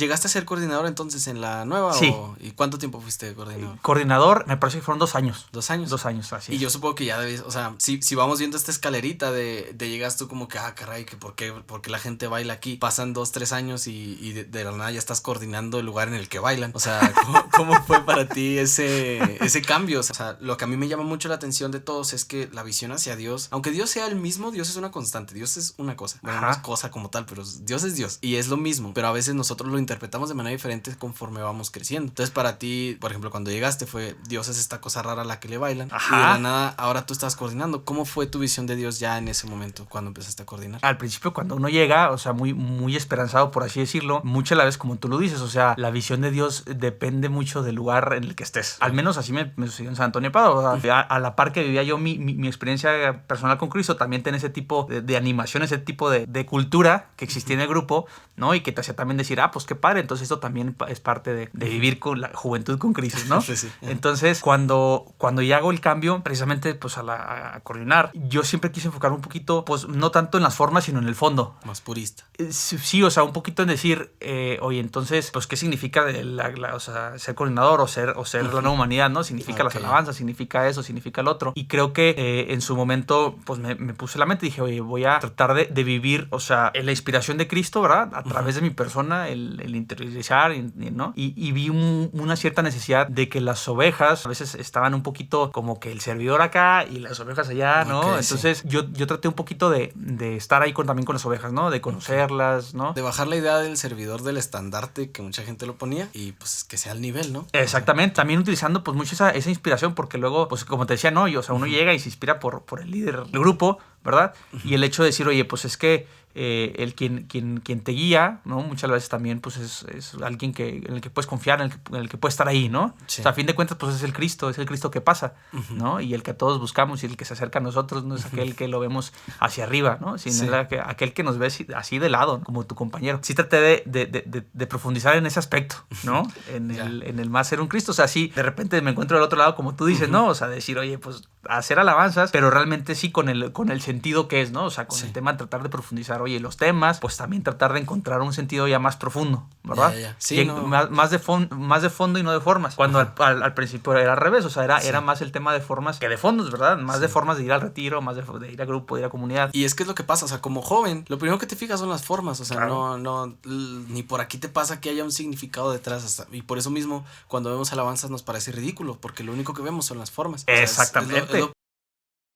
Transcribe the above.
¿llegaste a ser coordinador entonces en la nueva? Sí. ¿Y cuánto tiempo fuiste coordinador? Coordinador, me parece que fueron 2 años. 2 años. 2 años, así Y es. yo supongo que ya debes, o sea, si vamos viendo esta escalerita de llegas tú como que, caray, que por qué la gente baila aquí. Pasan 2-3 años y de la nada ya estás coordinando el lugar en el que bailan. O sea, ¿cómo fue para ti ese cambio? O sea, lo que a mí me llama mucho la atención de todos es que la visión hacia Dios, aunque Dios sea el mismo, Dios es una constante, Dios es una cosa. Bueno, no es cosa como tal, pero Dios es Dios. Y es lo mismo, pero a veces nosotros lo interpretamos de manera diferente conforme vamos creciendo. Entonces, para ti, por ejemplo, cuando llegaste fue, Dios es esta cosa rara a la que le bailan. Ajá. Y de la nada, ahora tú estás coordinando. ¿Cómo fue tu visión de Dios ya en ese momento cuando empezaste a coordinar? Al principio, cuando uno llega, o sea, muy, muy esperanzado, por así decirlo, muchas veces, como tú lo dices, o sea, la visión de Dios depende mucho del lugar en el que estés. Al menos así me sucedió en San Antonio de Padua. O sea, a la par que vivía yo mi experiencia personal con Cristo, también tenía ese tipo de animación, ese tipo de cultura que existía en el grupo, ¿no? Y que te hacía también decir, pues qué padre, entonces esto también es parte de vivir con la juventud con Cristo, ¿no? Pues sí. Entonces, cuando ya hago el cambio, precisamente, pues a coordinar, yo siempre quise enfocar un poquito, pues no tanto en las formas, sino en el fondo. Más purista. Sí, o sea, un poquito en decir, oye, entonces, pues, ¿qué significa o sea, ser coordinador o ser la nueva humanidad, ¿no? Significa las alabanzas, significa eso, significa el otro. Y creo que en su momento, pues, me puse la mente y dije, oye, voy a tratar de vivir, o sea, en la inspiración de Cristo, ¿verdad? A través de mi persona, el interiorizar, ¿no? Y vi una cierta necesidad de que las ovejas a veces estaban un poquito como que el servidor acá y las ovejas allá, ¿no? Okay, entonces, sí. yo traté un poquito de estar ahí también con las ovejas, ¿no? De conocerlas, ¿no? De bajar la idea del servidor del estandarte que mucha gente lo ponía y pues que sea al nivel, ¿no? Exactamente, también utilizando pues mucho esa inspiración, porque luego, pues como te decía, ¿no? O sea, uno llega y se inspira por el líder del grupo, ¿verdad? Y el hecho de decir, oye, pues es que el quien te guía, ¿no? Muchas veces también pues es alguien en el que puedes confiar, en el que puedes estar ahí, ¿no? Sí. O sea, a fin de cuentas pues es el Cristo que pasa, ¿no? Y el que a todos buscamos y el que se acerca a nosotros no es aquel que lo vemos hacia arriba, ¿no? Sino aquel que nos ve así de lado, ¿no? Como tu compañero. Sí traté de profundizar en ese aspecto, ¿no? En el más ser un Cristo. O sea, sí, de repente me encuentro del otro lado, como tú dices, ¿no? O sea, decir, oye, pues hacer alabanzas, pero realmente sí con el sentido que es, ¿no? O sea, con el tema, tratar de profundizar, oye, los temas, pues también tratar de encontrar un sentido ya más profundo, ¿verdad? Sí, más de fondo y no de formas. Cuando al principio era al revés, o sea, era más el tema de formas que de fondos, ¿verdad? Más de formas de ir al retiro, más de ir a grupo, de ir a comunidad. Y es que es lo que pasa, o sea, como joven, lo primero que te fijas son las formas, o sea, claro. no, ni por aquí te pasa que haya un significado detrás, y por eso mismo, cuando vemos alabanzas nos parece ridículo, porque lo único que vemos son las formas. Exactamente. O sea, es lo